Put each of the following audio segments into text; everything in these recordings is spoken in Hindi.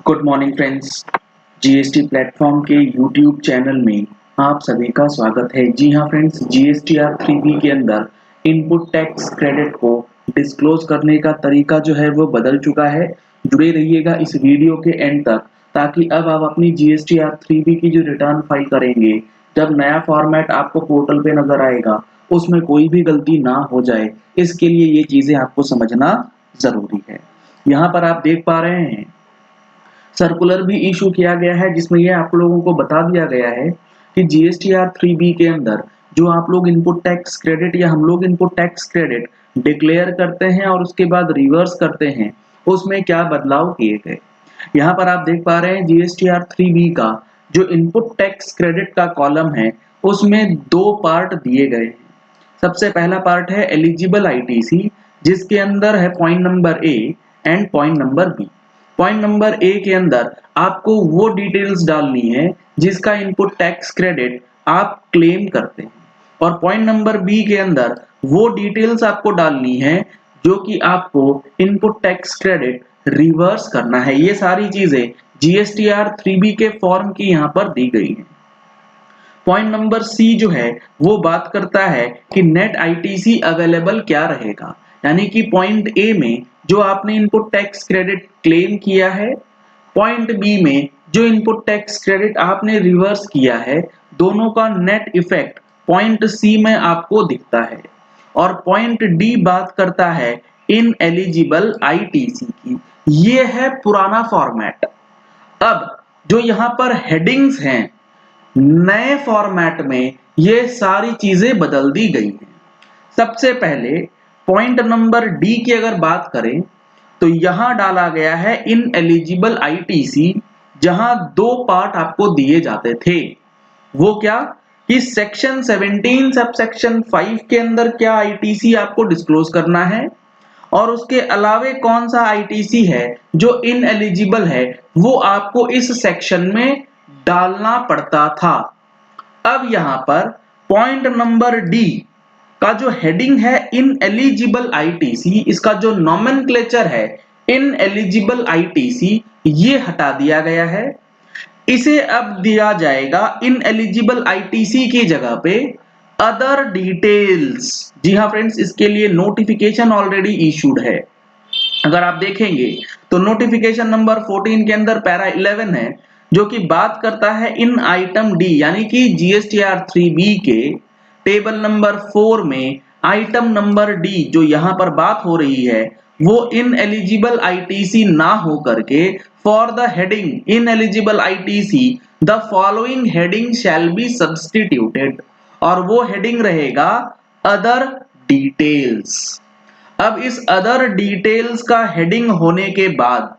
Good morning friends. GST platform के यूट्यूब चैनल में आप सभी का स्वागत है। जी हाँ फ्रेंड्स, जीएसटीआर 3B के अंदर इनपुट टैक्स क्रेडिट को डिस्क्लोज करने का तरीका जो है वो बदल चुका है। जुड़े रहिएगा इस वीडियो के एंड तक, ताकि अब आप अपनी जीएसटीआर 3B की जो रिटर्न फाइल करेंगे, जब नया फॉर्मेट आपको पोर्टल पे नजर आएगा, उसमें कोई भी गलती ना हो जाए। इसके लिए ये चीजें आपको समझना जरूरी है। यहाँ पर आप देख पा रहे हैं सर्कुलर भी इशू किया गया है, जिसमें ये आप लोगों को बता दिया गया है कि जीएसटीआर 3B के अंदर जो आप लोग इनपुट टैक्स क्रेडिट या हम लोग इनपुट टैक्स क्रेडिट डिक्लेयर करते हैं और उसके बाद रिवर्स करते हैं, उसमें क्या बदलाव किए गए। यहाँ पर आप देख पा रहे हैं जीएसटीआर 3B का जो इनपुट टैक्स क्रेडिट का कॉलम है, उसमें दो पार्ट दिए गए हैं। सबसे पहला पार्ट है एलिजिबल आईटीसी, जिसके अंदर है point number A and point number B. Point number A के अंदर आपको वो डिटेल्स डालनी है जिसका इनपुट टैक्स क्रेडिट आप क्लेम करते हैं, और पॉइंट नंबर बी के अंदर वो डिटेल्स आपको डालनी है जो कि आपको इनपुट टैक्स क्रेडिट रिवर्स करना है। ये सारी चीजें जीएसटीआर 3B के फॉर्म की यहाँ पर दी गई है। पॉइंट नंबर सी जो है वो बात करता है कि नेट आईटीसी अवेलेबल क्या रहेगा, यानी कि पॉइंट ए में जो आपने इनपुट टैक्स क्रेडिट क्लेम किया है, पॉइंट बी में जो इनपुट टैक्स क्रेडिट आपने रिवर्स किया है, दोनों का नेट इफेक्ट पॉइंट सी में आपको दिखता है। और पॉइंट डी बात करता है इन एलिजिबल आईटीसी की। ये है पुराना फॉर्मेट। अब जो यहाँ पर हेडिंग्स हैं, नए फॉर्मेट में ये सारी चीजें बदल दी गई हैं। सबसे पहले पॉइंट नंबर डी की अगर बात करें तो यहां डाला गया है इन एलिजिबल आईटीसी, जहां दो पार्ट आपको दिए जाते थे। वो क्या कि सेक्शन 17 सब सेक्शन 5 के अंदर क्या आईटीसी आपको डिस्क्लोज करना है, और उसके अलावे कौन सा आईटीसी है जो इन एलिजिबल है, वो आपको इस सेक्शन में डालना पड़ता था। अब यहां पर पॉइंट नंबर डी का जो हेडिंग है इन एलिजिबल आईटीसी, इसका जो नॉमेनक्लेचर है इन एलिजिबल आईटीसी, ये हटा दिया गया है। इसे अब दिया जाएगा इन एलिजिबल आईटीसी की जगह पे अदर डिटेल्स। जी हाँ फ्रेंड्स, इसके लिए नोटिफिकेशन ऑलरेडी इशूड है। अगर आप देखेंगे तो नोटिफिकेशन नंबर 14 के अंदर पैरा 11 है, जो कि बात करता है इन आइटम डी, यानी कि जीएसटीआर 3B के टेबल नंबर 4 में आइटम नंबर डी जो यहां पर बात हो रही है, वो इन एलिजिबल आईटीसी ना हो करके for the heading in eligible ITC the following heading shall be substituted, और वो हेडिंग रहेगा अदर डिटेल्स। अब इस अदर डिटेल्स का हेडिंग होने के बाद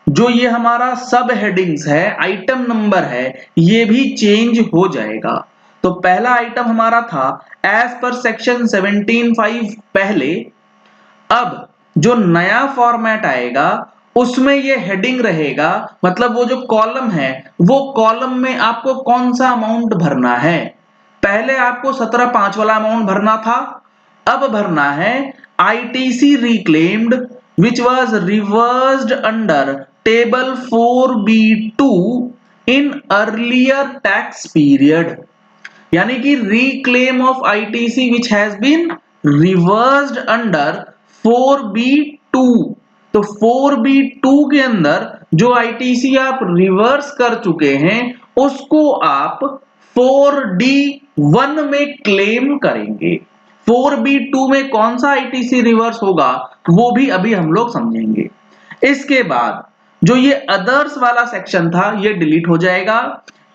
जो ये हमारा सब हेडिंग्स है, आइटम नंबर है, ये भी चेंज हो जाएगा। तो पहला आइटम हमारा था एज पर सेक्शन 17(5) पहले। अब जो नया फॉर्मेट आएगा उसमें ये हेडिंग रहेगा, मतलब वो जो कॉलम है, वो कॉलम में आपको कौन सा अमाउंट भरना है। पहले आपको 17(5) वाला अमाउंट भरना था, अब भरना है ITC reclaimed which was reversed under table 4B2 in earlier tax period, यानी कि reclaim of ITC which has been reversed under 4B2। तो 4B2 के अंदर जो ITC आप रिवर्स कर चुके हैं, उसको आप 4D1 में क्लेम करेंगे। 4B2 में कौन सा आईटीसी रिवर्स होगा वो भी अभी हम लोग समझेंगे। इसके बाद जो ये अदर्स वाला सेक्शन था ये डिलीट हो जाएगा।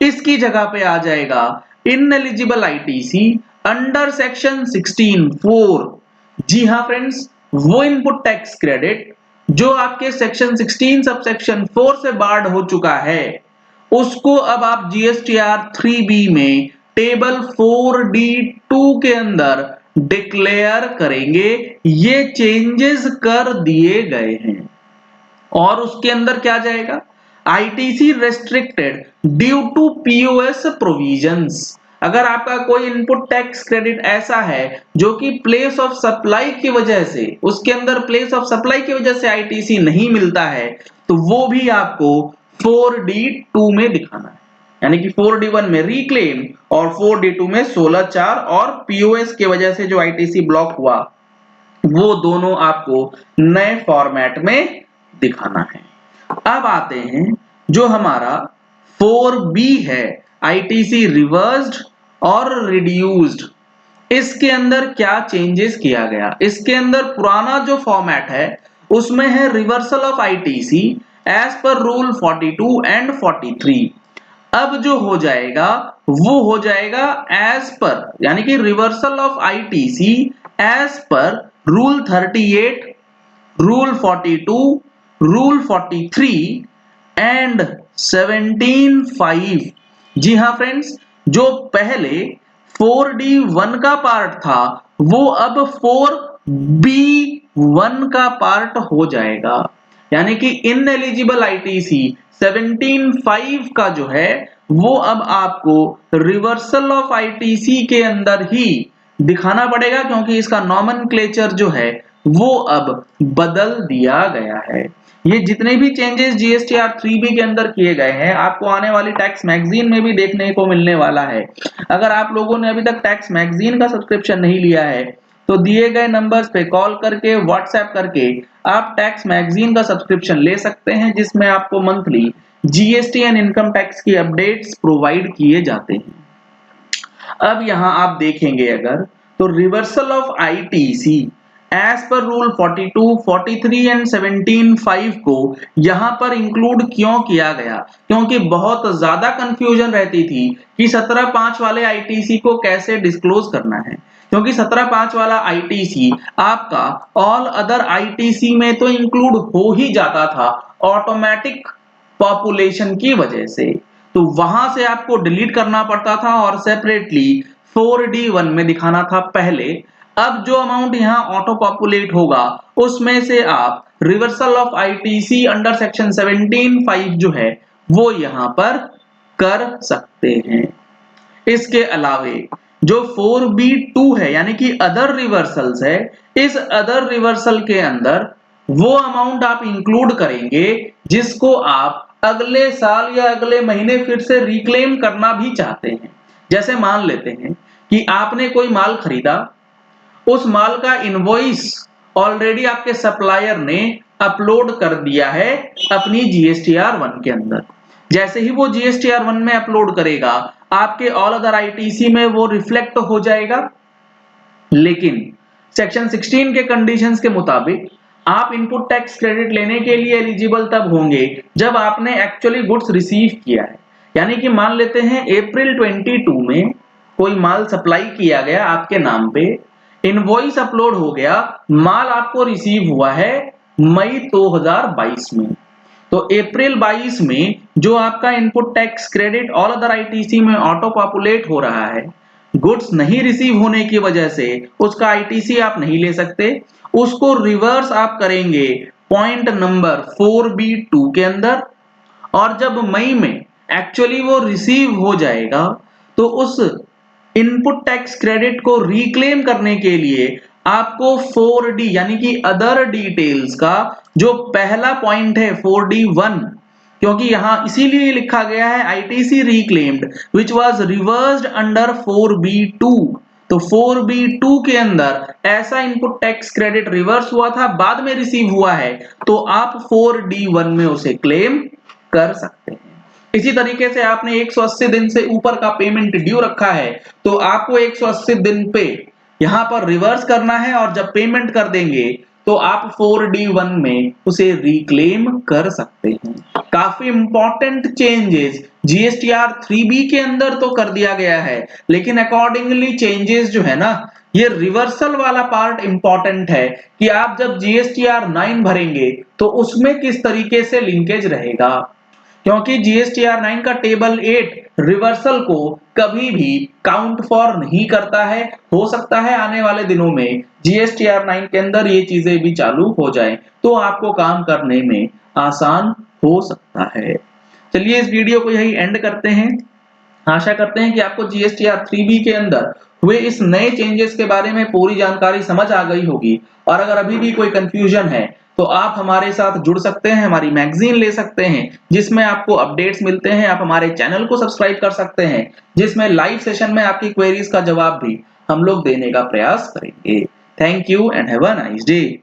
इसकी जगह पे आ जाएगा इनएलिजिबल आईटीसी अंडर सेक्शन 16(4). जी हाँ फ्रेंड्स, वो इनपुट टैक्स क्रेडिट जो आपके सेक्शन 16 सब सेक्शन 4 से बार्ड हो चुका है, उसको अब आप जीएसटीआर 3B में टेबल 4D2 के अंदर डिक्लेयर करेंगे। ये चेंजेस कर दिए गए हैं, और उसके अंदर क्या जाएगा, ITC restricted due to POS provisions. अगर आपका कोई इनपुट टैक्स क्रेडिट ऐसा है जो कि प्लेस ऑफ सप्लाई की वजह से, उसके अंदर प्लेस ऑफ सप्लाई की वजह से आईटीसी नहीं मिलता है, तो वो भी आपको 4D2 में दिखाना है, यानी कि 4D1 में रिक्लेम और 4D2 में 16/4 और पीओएस की वजह से जो आईटीसी ब्लॉक हुआ वो दोनों आपको नए फॉर्मेट में दिखाना है। अब आते हैं जो हमारा 4B है, आईटीसी रिवर्स्ड और रिड्यूस्ड, इसके अंदर क्या चेंजेस किया गया। इसके अंदर पुराना जो फॉर्मेट है उसमें है reversal of ITC as per rule 42 and 43। अब जो हो जाएगा वो हो जाएगा एज पर, यानी कि reversal of ITC as per rule 38, rule 42, rule 43 and 17(5). जी हाँ फ्रेंड्स, जो पहले 4D1 का पार्ट था वो अब 4B1 का पार्ट हो जाएगा, यानी कि इनएलिजिबल आईटीसी 17(5) का जो है वो अब आपको रिवर्सल ऑफ आईटीसी के अंदर ही दिखाना पड़ेगा, क्योंकि इसका नॉमेनक्लेचर जो है वो अब बदल दिया गया है। ये जितने भी चेंजेस जीएसटीआर 3B के अंदर किए गए हैं आपको आने वाली टैक्स मैगजीन में भी देखने को मिलने वाला है। अगर आप लोगों ने अभी तक टैक्स मैगजीन का सब्सक्रिप्शन नहीं लिया है तो दिए गए नंबर्स पे कॉल करके व्हाट्सएप करके आप टैक्स मैगजीन का सब्सक्रिप्शन ले सकते हैं, जिसमें आपको monthly GST and income tax की अपडेट्स प्रोवाइड किए जाते हैं। अब यहां आप देखेंगे अगर तो reversal of ITC as per rule 42, 43 and 17(5) को यहां पर इंक्लूड क्यों किया गया, क्योंकि बहुत ज्यादा कंफ्यूजन रहती थी कि 17(5) वाले आईटीसी को कैसे डिस्क्लोज करना है, क्योंकि 17(5) वाला आईटीसी आपका ऑल अदर आईटीसी में तो इंक्लूड हो ही जाता था ऑटोमेटिक पॉपुलेशन की वजह से, तो वहां से आपको डिलीट करना पड़ता था और सेपरेटली 4D1 में दिखाना था पहले। अब जो अमाउंट यहाँ ऑटो पॉपुलेट होगा उसमें से आप reversal of ITC under section 17(5) जो है वो यहाँ पर कर सकते हैं। इसके अलावे जो 4B2 है यानी कि अदर रिवर्सल्स है, इस अदर रिवर्सल के अंदर वो अमाउंट आप इंक्लूड करेंगे जिसको आप अगले साल या अगले महीने फिर से रिक्लेम करना भी चाहते हैं। जैसे मान लेते हैं कि आपने कोई माल खरीदा, उस माल का इनवॉइस ऑलरेडी आपके सप्लायर ने अपलोड कर दिया है अपनी जीएसटीआर 1 के अंदर। जैसे ही वो जीएसटीआर 1 में अपलोड करेगा आपके ऑल अदर आईटीसी में वो रिफ्लेक्ट हो जाएगा, लेकिन सेक्शन 16 के कंडीशंस के मुताबिक आप इनपुट टैक्स क्रेडिट लेने के लिए एलिजिबल तब होंगे जब आपने एक्चुअली गुड्स रिसीव किया है। यानी कि मान लेते हैं अप्रैल 22 में कोई माल सप्लाई किया गया आपके नाम पे, इनवॉइस अपलोड हो गया, माल आपको रिसीव हुआ है मई 2022 में, तो अप्रैल 22 में जो आपका input tax credit all other ITC में ऑटो पॉपुलेट हो रहा है, गुड्स नहीं रिसीव होने की वजह से उसका आईटीसी आप नहीं ले सकते, उसको रिवर्स आप करेंगे पॉइंट नंबर 4B2 के अंदर, और जब मई में एक्चुअली वो रिसीव हो जाएगा तो उस इनपुट टैक्स क्रेडिट को रिक्लेम करने के लिए आपको 4D यानी कि अदर डिटेल्स का जो पहला पॉइंट है 4D1, क्योंकि यहां इसीलिए लिखा गया है ITC reclaimed which was reversed under 4B2, तो 4B2 के अंदर ऐसा इनपुट टैक्स क्रेडिट रिवर्स हुआ था, बाद में रिसीव हुआ है, तो आप 4D1 में उसे क्लेम कर सकते हैं। इसी तरीके से आपने 180 दिन से ऊपर का पेमेंट ड्यू रखा है तो आपको 180 दिन पे यहां पर रिवर्स करना है, और जब पेमेंट कर देंगे तो आप 4D1 में उसे रिक्लेम कर सकते हैं। काफी इंपॉर्टेंट चेंजेस जीएसटीआर 3B के अंदर तो कर दिया गया है, लेकिन अकॉर्डिंगली चेंजेस जो है ना, ये रिवर्सल वाला पार्ट इंपॉर्टेंट है कि आप जब जीएसटीआर 9 भरेंगे तो उसमें किस तरीके से लिंकेज रहेगा, क्योंकि जीएसटीआर 9 का टेबल 8 रिवर्सल को कभी भी काउंट फॉर नहीं करता है। हो सकता है आने वाले दिनों में जीएसटीआर 9 के अंदर ये चीजें भी चालू हो जाएं तो आपको काम करने में आसान हो सकता है। चलिए इस वीडियो को यही एंड करते हैं। आशा करते हैं कि आपको जीएसटीआर 3B के अंदर हुए इस नए चेंजेस के बारे में पूरी जानकारी समझ आ गई होगी, और अगर अभी भी कोई कंफ्यूजन है तो आप हमारे साथ जुड़ सकते हैं, हमारी मैगजीन ले सकते हैं जिसमें आपको अपडेट्स मिलते हैं। आप हमारे चैनल को सब्सक्राइब कर सकते हैं जिसमें लाइव सेशन में आपकी क्वेरीज का जवाब भी हम लोग देने का प्रयास करेंगे। Thank you and have a nice day.